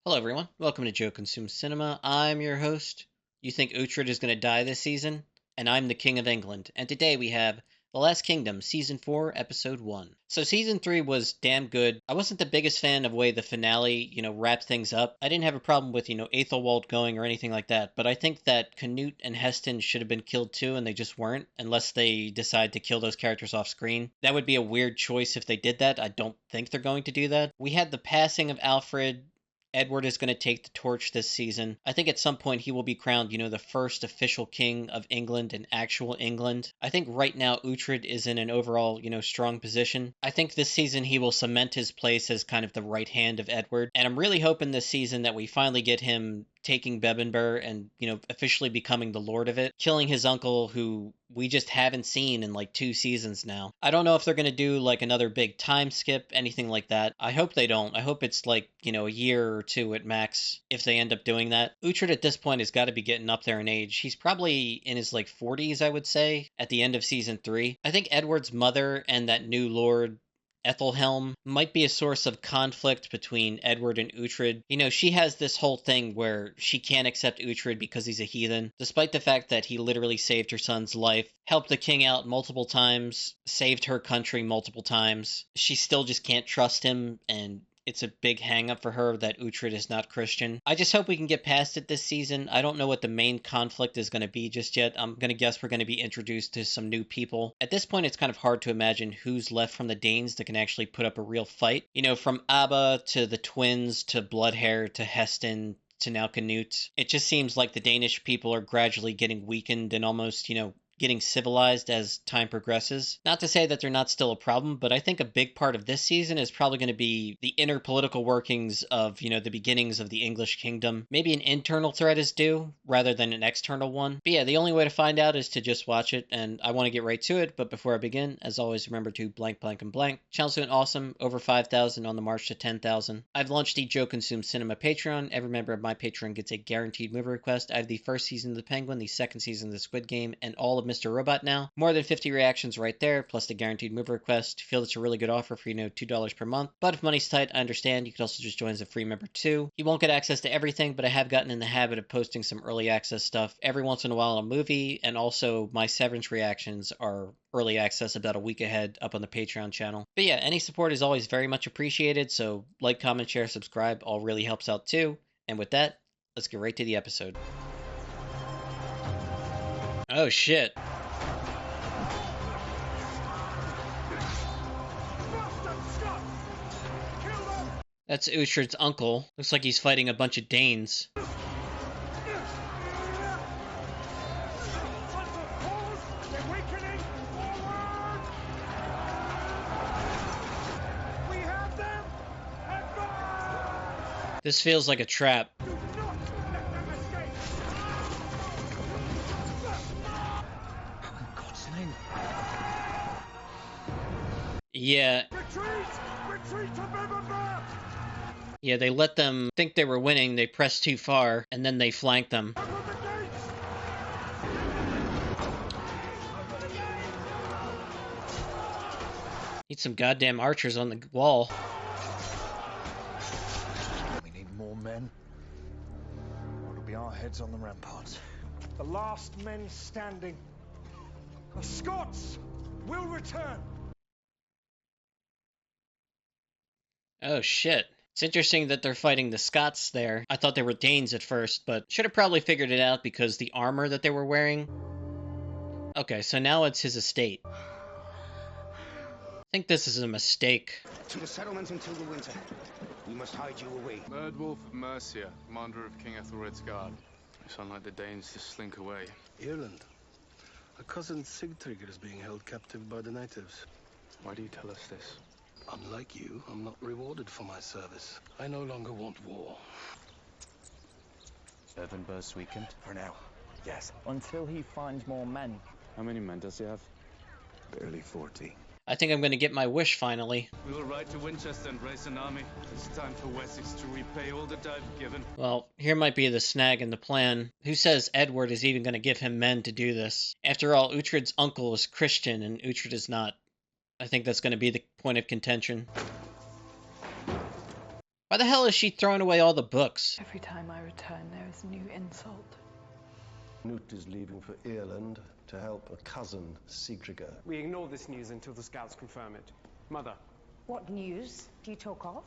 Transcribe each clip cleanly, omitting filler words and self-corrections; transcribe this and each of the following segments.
Hello, everyone. Welcome to Joe Consumes Cinema. I'm your host. You think Uhtred is going to die this season? And I'm the King of England. And today we have The Last Kingdom, Season 4, Episode 1. So Season 3 was damn good. I wasn't the biggest fan of the way the finale, wrapped things up. I didn't have a problem with, Aethelwald going or anything like that. But I think that Canute and Heston should have been killed too, and they just weren't, unless they decide to kill those characters off screen. That would be a weird choice if they did that. I don't think they're going to do that. We had the passing of Alfred. Edward is going to take the torch this season. I think at some point he will be crowned, the first official king of England and actual England. I think right now Uhtred is in an overall, strong position. I think this season he will cement his place as kind of the right hand of Edward. And I'm really hoping this season that we finally get him taking Bebbanburg and, officially becoming the lord of it, killing his uncle who we just haven't seen in like 2 seasons now. I don't know if they're going to do like another big time skip, anything like that. I hope they don't. I hope it's like, a year or two at max if they end up doing that. Uhtred at this point has got to be getting up there in age. He's probably in his like 40s, I would say, at the end of season 3. I think Edward's mother and that new lord Ethelhelm might be a source of conflict between Edward and Uhtred. She has this whole thing where she can't accept Uhtred because he's a heathen, despite the fact that he literally saved her son's life, helped the king out multiple times, saved her country multiple times. She still just can't trust him, and it's a big hang up for her that Uhtred is not Christian. I just hope we can get past it this season. I don't know what the main conflict is going to be just yet. I'm going to guess we're going to be introduced to some new people. At this point, it's kind of hard to imagine who's left from the Danes that can actually put up a real fight. From Abba to the twins to Bloodhair to Heston to now Canute. It just seems like the Danish people are gradually getting weakened and almost, getting civilized as time progresses. Not to say that they're not still a problem, but I think a big part of this season is probably going to be the inner political workings of, the beginnings of the English kingdom. Maybe an internal threat is due rather than an external one. But yeah, the only way to find out is to just watch it, and I want to get right to it. But before I begin, as always, remember to blank, blank, and blank. Channel's doing awesome, over 5,000 on the march to 10,000. I've launched the Joe Consumes Cinema Patreon. Every member of my Patreon gets a guaranteed movie request. I have the first season of The Penguin, the second season of The Squid Game, and all of Mr. Robot now. More than 50 reactions right there, plus the guaranteed movie request. Feel it's a really good offer for, $2 per month. But if money's tight, I understand. You could also just join as a free member too. You won't get access to everything, but I have gotten in the habit of posting some early access stuff every once in a while on a movie, and also my Severance reactions are early access about a week ahead up on the Patreon channel. But yeah, any support is always very much appreciated, so like, comment, share, subscribe, all really helps out too. And with that, let's get right to the episode. Oh shit. That's Uhtred's uncle. Looks like he's fighting a bunch of Danes. This feels like a trap. Yeah. Retreat to Bebbanburg! Yeah, they let them think they were winning, they pressed too far, and then they flanked them. Need some goddamn archers on the wall. We need more men. It'll be our heads on the ramparts. The last men standing. The Scots will return. Oh shit. It's interesting that they're fighting the Scots there. I thought they were Danes at first, but should have probably figured it out because the armor that they were wearing. Okay, so now it's his estate. I think this is a mistake. To the settlement until the winter. We must hide you away. Birdwolf of Mercia, commander of King Ethelred's guard. You sound like the Danes to slink away. Ireland. A cousin Sigtryggr is being held captive by the natives. Why do you tell us this? Unlike you, I'm not rewarded for my service. I no longer want war. Bebbanburg's weakened? For now, yes. Until he finds more men. How many men does he have? Barely 40. I think I'm going to get my wish finally. We will ride to Winchester and raise an army. It's time for Wessex to repay all that I've given. Well, here might be the snag in the plan. Who says Edward is even going to give him men to do this? After all, Uhtred's uncle is Christian and Uhtred is not. I think that's going to be the point of contention. Why the hell is she throwing away all the books? Every time I return, there is a new insult. Knut is leaving for Ireland to help a cousin, Sigtryggr. We ignore this news until the scouts confirm it. Mother. What news do you talk of?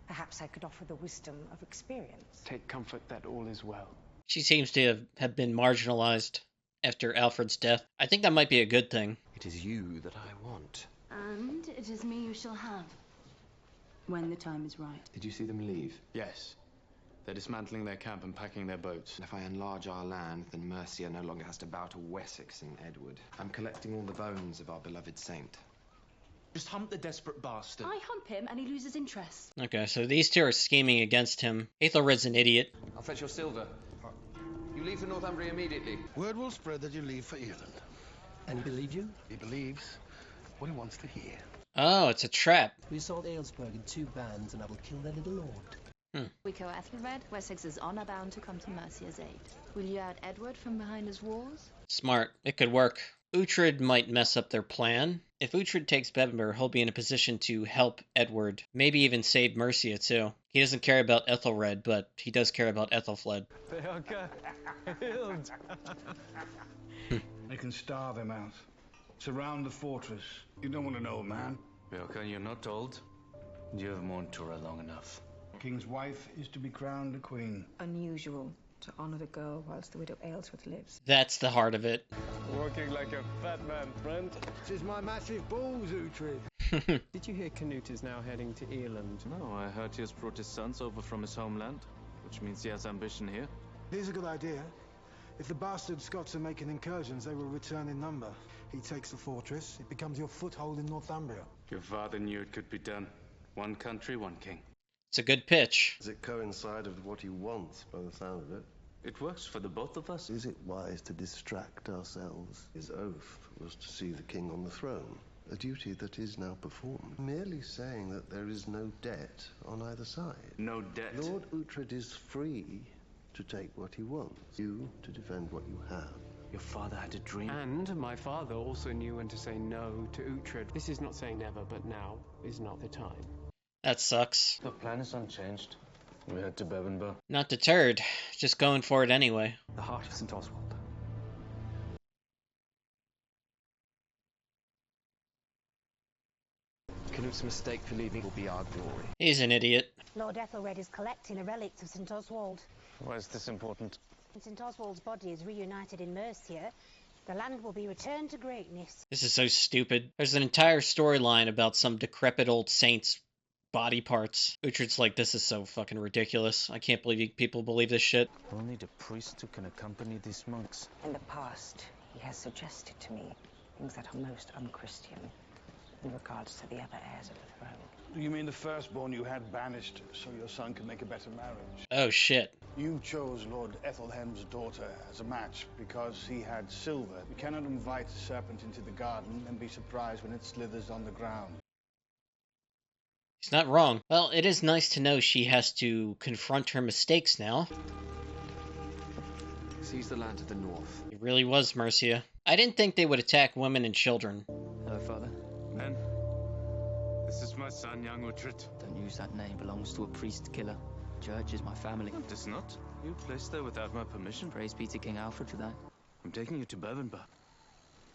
Perhaps I could offer the wisdom of experience. Take comfort that all is well. She seems to have been marginalized after Alfred's death. I think that might be a good thing. It is you that I want. And it is me you shall have, when the time is right. Did you see them leave? Yes. They're dismantling their camp and packing their boats. And if I enlarge our land, then Mercia no longer has to bow to Wessex and Edward. I'm collecting all the bones of our beloved saint. Just hump the desperate bastard. I hump him and he loses interest. Okay, so these two are scheming against him. Aethelred's an idiot. I'll fetch your silver. You leave for Northumbria immediately. Word will spread that you leave for Ireland. And he believe you? He believes what he wants to hear. Oh, it's a trap. We assault Aylesburg in 2 bands and I will kill their little lord. We kill Ethelred, Wessex is honor bound to come to Mercia's aid. Will you out Edward from behind his walls? Smart. It could work. Uhtred might mess up their plan. If Uhtred takes Bebbanburg, he'll be in a position to help Edward. Maybe even save Mercia, too. He doesn't care about Ethelred, but he does care about Ethelfled. They are killed. They can starve him out. Surround the fortress. You don't want to know, man. Belka, you're not old. You have mourned Tura long enough. King's wife is to be crowned a queen. Unusual to honor the girl whilst the widow Aylesworth lives. That's the heart of it. Walking like a fat man, friend. This is my massive balls, Uhtred. Did you hear Canute is now heading to Ireland? No, I heard he has brought his sons over from his homeland, which means he has ambition here. Here's a good idea. If the bastard Scots are making incursions, they will return in number. He takes the fortress, it becomes your foothold in Northumbria. Your father knew it could be done. One country, one king. It's a good pitch. Does it coincide with what he wants, by the sound of it? It works for the both of us. Is it wise to distract ourselves? His oath was to see the king on the throne, a duty that is now performed. Merely saying that there is no debt on either side. No debt. Lord Uhtred is free to take what he wants, you to defend what you have. Your father had a dream. And my father also knew when to say no to Uhtred. This is not saying never, but now is not the time. That sucks. The plan is unchanged. We head to Bebbanburg. Not deterred. Just going for it anyway. The heart of St. Oswald. Canute's mistake for leaving will be our glory. He's an idiot. Lord Ethelred is collecting the relics of St. Oswald. Why is this important? When St. Oswald's body is reunited in Mercia, the land will be returned to greatness. This is so stupid. There's an entire storyline about some decrepit old saint's body parts. Uhtred's like, this is so fucking ridiculous. I can't believe people believe this shit. Only the priest who can accompany these monks. In the past, he has suggested to me things that are most unchristian in regards to the other heirs of the throne. Do you mean the firstborn you had banished so your son could make a better marriage? Oh shit. You chose Lord Ethelheim's daughter as a match because he had silver. You cannot invite a serpent into the garden and be surprised when it slithers on the ground. He's not wrong. Well, it is nice to know she has to confront her mistakes now. Seize the land to the north. It really was Mercia. I didn't think they would attack women and children. Hello, father. Men, this is my son, young Uhtred. Don't use that name. Belongs to a priest killer. Church is my family. It does not. You placed there without my permission. Praise be to King Alfred for that. I'm taking you to Bebbanburg.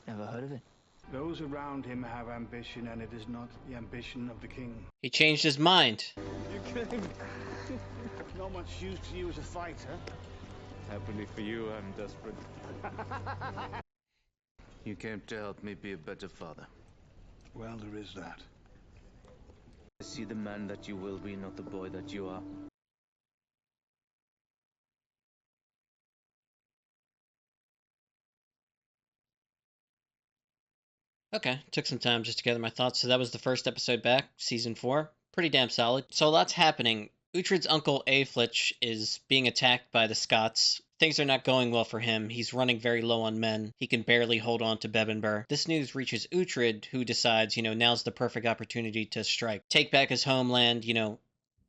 Never heard of it. Those around him have ambition, and it is not the ambition of the king. He changed his mind. You're kidding. Not much use to you as a fighter. Happily for you, I'm desperate. You came to help me be a better father. Well, there is that. I see the man that you will be, not the boy that you are. Okay, took some time just to gather my thoughts. So that was the first episode back, season 4. Pretty damn solid. So a lot's happening. Uhtred's uncle Aeflich is being attacked by the Scots. Things are not going well for him. He's running very low on men. He can barely hold on to Bebbanburg. This news reaches Uhtred, who decides, now's the perfect opportunity to strike. Take back his homeland,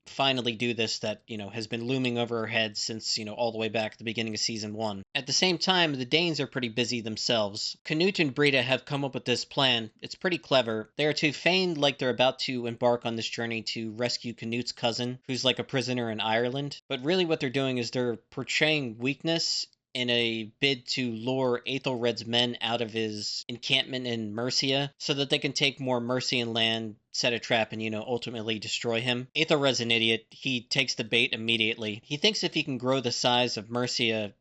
finally do this that, has been looming over her head since, all the way back at the beginning of season 1. At the same time, the Danes are pretty busy themselves. Canute and Brita have come up with this plan. It's pretty clever. They are to feign like they're about to embark on this journey to rescue Canute's cousin, who's like a prisoner in Ireland. But really what they're doing is they're portraying weakness in a bid to lure Aethelred's men out of his encampment in Mercia so that they can take more Mercian land, set a trap, and, ultimately destroy him. Aethelred's an idiot. He takes the bait immediately. He thinks if he can grow the size of Mercia,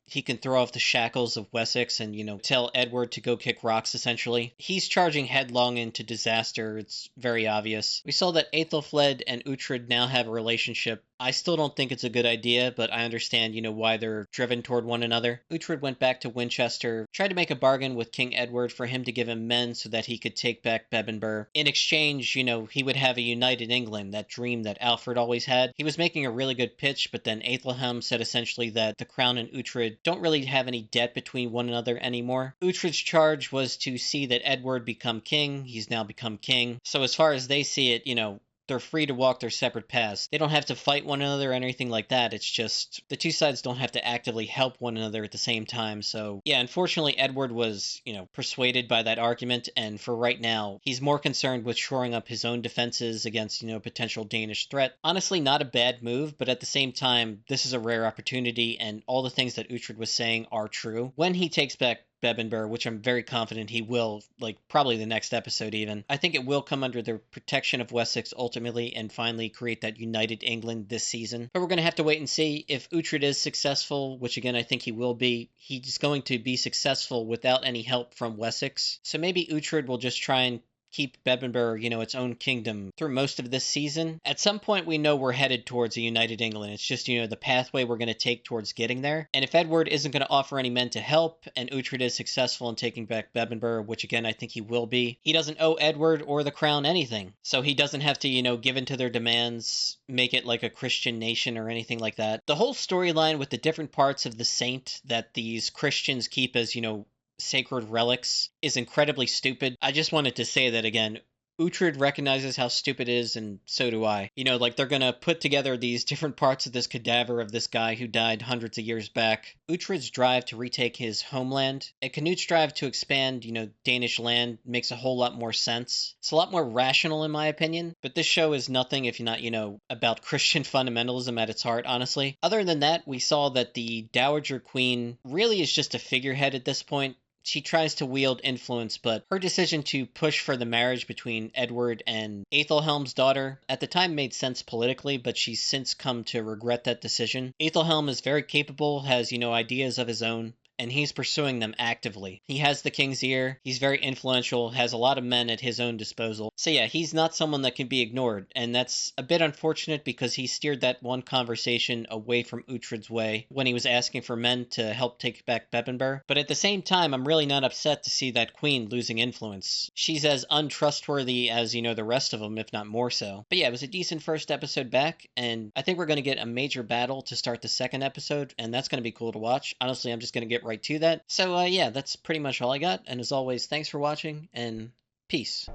he can throw off the shackles of Wessex and, tell Edward to go kick rocks, essentially. He's charging headlong into disaster. It's very obvious. We saw that Aethelflaed and Uhtred now have a relationship. I still don't think it's a good idea, but I understand, why they're driven toward one another. Uhtred went back to Winchester, tried to make a bargain with King Edward for him to give him men so that he could take back Bebbanburg. In exchange, he would have a united England, that dream that Alfred always had. He was making a really good pitch, but then Aethelhelm said essentially that the Crown and Uhtred don't really have any debt between one another anymore. Uhtred's charge was to see that Edward become king. He's now become king. So as far as they see it, they're free to walk their separate paths. They don't have to fight one another or anything like that. It's just the two sides don't have to actively help one another at the same time. So yeah, unfortunately, Edward was, persuaded by that argument. And for right now, he's more concerned with shoring up his own defenses against, potential Danish threat. Honestly, not a bad move, but at the same time, this is a rare opportunity. And all the things that Uhtred was saying are true. When he takes back Bebbanburg, which I'm very confident he will, probably the next episode even, I think it will come under the protection of Wessex ultimately and finally create that united England this season. But we're going to have to wait and see. If Uhtred is successful, which again I think he will be, he's going to be successful without any help from Wessex. So maybe Uhtred will just try and keep Bebbanburg, its own kingdom through most of this season. At some point, we know we're headed towards a united England. It's just, the pathway we're going to take towards getting there. And if Edward isn't going to offer any men to help, and Uhtred is successful in taking back Bebbanburg, which again, I think he will be, he doesn't owe Edward or the crown anything. So he doesn't have to, give in to their demands, make it like a Christian nation or anything like that. The whole storyline with the different parts of the saint that these Christians keep as, sacred relics is incredibly stupid. I just wanted to say that again. Uhtred recognizes how stupid it is, and so do I. They're gonna put together these different parts of this cadaver of this guy who died hundreds of years back. Uhtred's drive to retake his homeland, and Canute's drive to expand, Danish land makes a whole lot more sense. It's a lot more rational in my opinion, but this show is nothing if you're not, about Christian fundamentalism at its heart, honestly. Other than that, we saw that the Dowager Queen really is just a figurehead at this point. She tries to wield influence, but her decision to push for the marriage between Edward and Aethelhelm's daughter at the time made sense politically, but she's since come to regret that decision. Aethelhelm is very capable, has, ideas of his own, and he's pursuing them actively. He has the king's ear, he's very influential, has a lot of men at his own disposal. So yeah, he's not someone that can be ignored, and that's a bit unfortunate because he steered that one conversation away from Uhtred's way when he was asking for men to help take back Bebbanburg. But at the same time, I'm really not upset to see that queen losing influence. She's as untrustworthy as, the rest of them, if not more so. But yeah, it was a decent first episode back, and I think we're going to get a major battle to start the second episode, and that's going to be cool to watch. Honestly, I'm just going to get right to that. So yeah, that's pretty much all I got. And as always, thanks for watching, and peace.